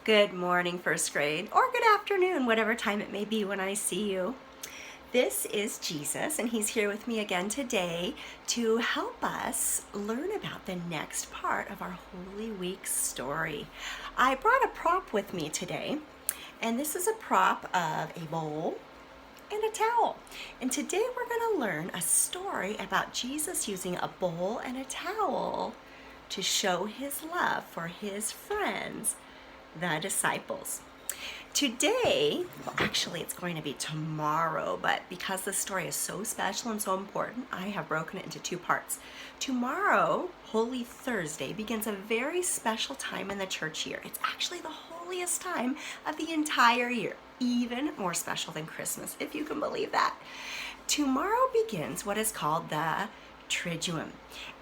Good morning, first grade, or good afternoon, whatever time it may be when I see you. This is Jesus, and he's here with me again today to help us learn about the next part of our Holy Week story. I brought a prop with me today, and this is a prop of a bowl and a towel. And today we're going to learn a story about Jesus using a bowl and a towel to show his love for his friends, the disciples. Today, well, actually it's going to be tomorrow, but because the story is so special and so important, I have broken it into two parts. Tomorrow, Holy Thursday, begins a very special time in the church year. It's actually the holiest time of the entire year, even more special than Christmas, if you can believe that. Tomorrow begins what is called the Triduum.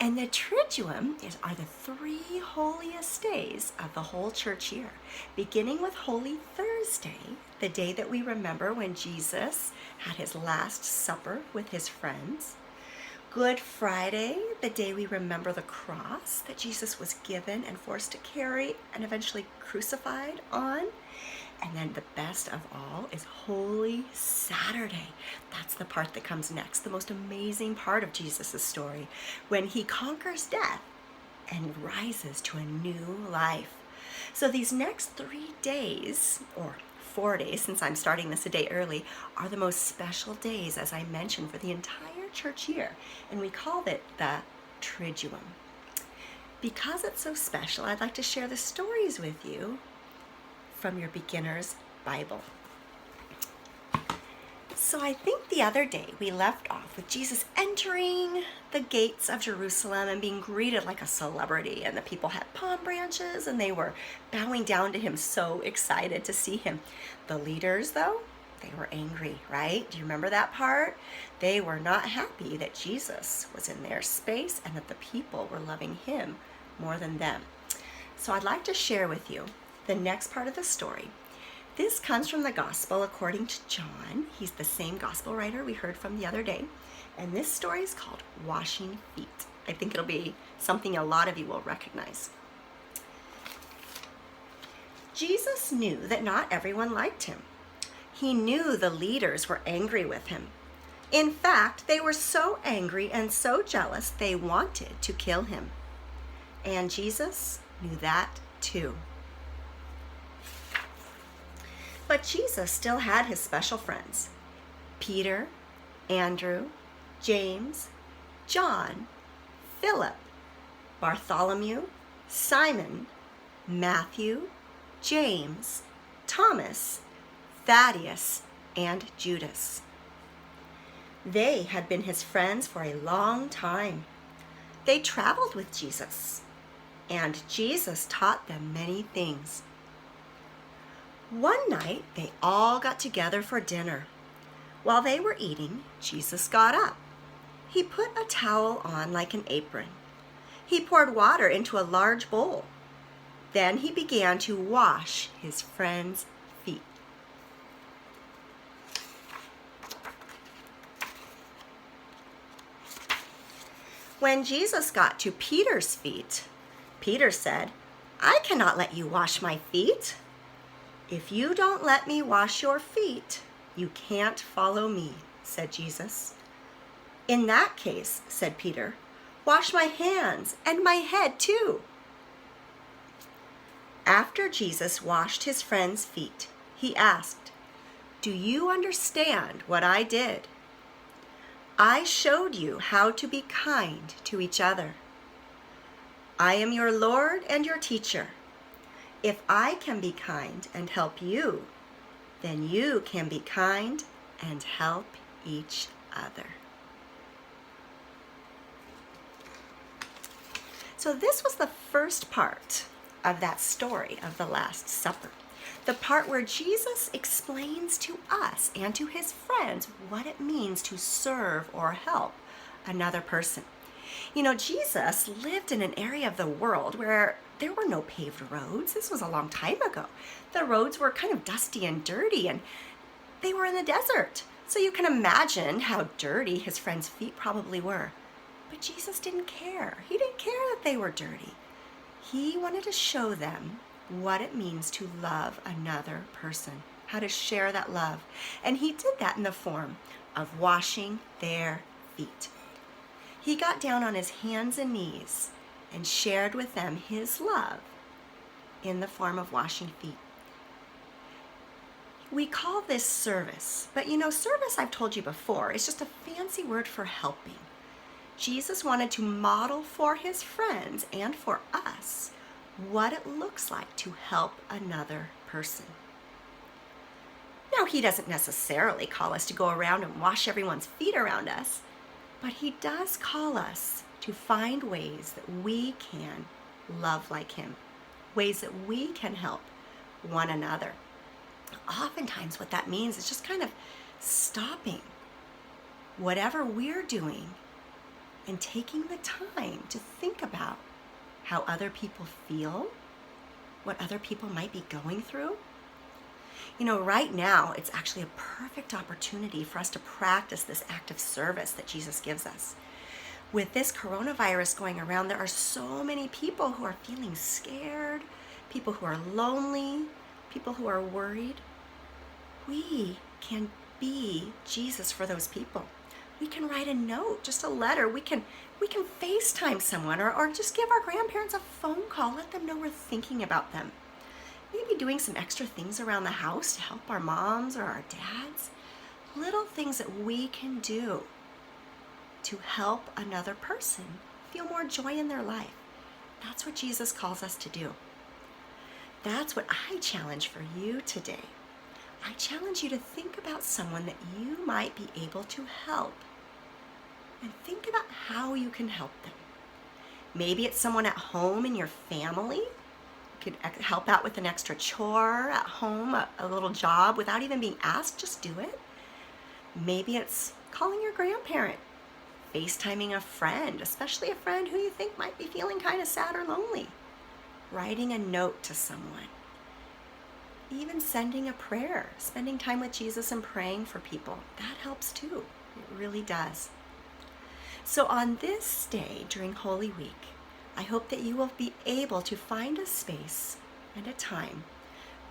And the Triduum are the three holiest days of the whole church year, beginning with Holy Thursday, the day that we remember when Jesus had his last supper with his friends. Good Friday, the day we remember the cross that Jesus was given and forced to carry and eventually crucified on. And then the best of all is Holy Saturday. That's the part that comes next, the most amazing part of Jesus' story, when he conquers death and rises to a new life. So these next 3 days, or 4 days, since I'm starting this a day early, are the most special days, as I mentioned, for the entire church year. And we call it the Triduum. Because it's so special, I'd like to share the stories with you from your beginner's Bible. So I think the other day we left off with Jesus entering the gates of Jerusalem and being greeted like a celebrity, and the people had palm branches and they were bowing down to him, so excited to see him. The leaders, though, they were angry, right? Do you remember that part? They were not happy that Jesus was in their space and that the people were loving him more than them. So I'd like to share with you the next part of the story. This comes from the Gospel according to John. He's the same Gospel writer we heard from the other day. And this story is called Washing Feet. I think it'll be something a lot of you will recognize. Jesus knew that not everyone liked him. He knew the leaders were angry with him. In fact, they were so angry and so jealous they wanted to kill him. And Jesus knew that too. But Jesus still had his special friends: Peter, Andrew, James, John, Philip, Bartholomew, Simon, Matthew, James, Thomas, Thaddeus, and Judas. They had been his friends for a long time. They traveled with Jesus, and Jesus taught them many things. One night, they all got together for dinner. While they were eating, Jesus got up. He put a towel on like an apron. He poured water into a large bowl. Then he began to wash his friends' feet. When Jesus got to Peter's feet, Peter said, "I cannot let you wash my feet." "If you don't let me wash your feet, you can't follow me," said Jesus. "In that case," said Peter, "wash my hands and my head too." After Jesus washed his friends' feet, he asked, "Do you understand what I did? I showed you how to be kind to each other. I am your Lord and your teacher. If I can be kind and help you, then you can be kind and help each other." So this was the first part of that story of the Last Supper, the part where Jesus explains to us and to his friends what it means to serve or help another person. You know, Jesus lived in an area of the world where there were no paved roads. This was a long time ago. The roads were kind of dusty and dirty, and they were in the desert. So you can imagine how dirty his friends' feet probably were. But Jesus didn't care. He didn't care that they were dirty. He wanted to show them what it means to love another person, how to share that love. And he did that in the form of washing their feet. He got down on his hands and knees and shared with them his love in the form of washing feet. We call this service, but service, I've told you before, is just a fancy word for helping. Jesus wanted to model for his friends and for us what it looks like to help another person. Now, he doesn't necessarily call us to go around and wash everyone's feet around us, but he does call us to find ways that we can love like him, ways that we can help one another. Oftentimes what that means is just kind of stopping whatever we're doing and taking the time to think about how other people feel, what other people might be going through. Right now, it's actually a perfect opportunity for us to practice this act of service that Jesus gives us. With this coronavirus going around, there are so many people who are feeling scared, people who are lonely, people who are worried. We can be Jesus for those people. We can write a note, just a letter. We can FaceTime someone or just give our grandparents a phone call, let them know we're thinking about them. Maybe doing some extra things around the house to help our moms or our dads. Little things that we can do to help another person feel more joy in their life. That's what Jesus calls us to do. That's what I challenge for you today. I challenge you to think about someone that you might be able to help and think about how you can help them. Maybe it's someone at home in your family. You could help out with an extra chore at home, a little job without even being asked, just do it. Maybe it's calling your grandparent, FaceTiming a friend, especially a friend who you think might be feeling kind of sad or lonely. Writing a note to someone. Even sending a prayer, spending time with Jesus and praying for people. That helps too. It really does. So on this day during Holy Week, I hope that you will be able to find a space and a time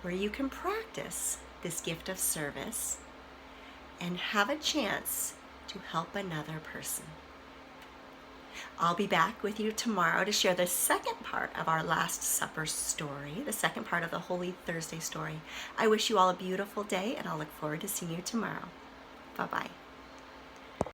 where you can practice this gift of service and have a chance to help another person. I'll be back with you tomorrow to share the second part of our Last Supper story, the second part of the Holy Thursday story. I wish you all a beautiful day, and I'll look forward to seeing you tomorrow. Bye-bye.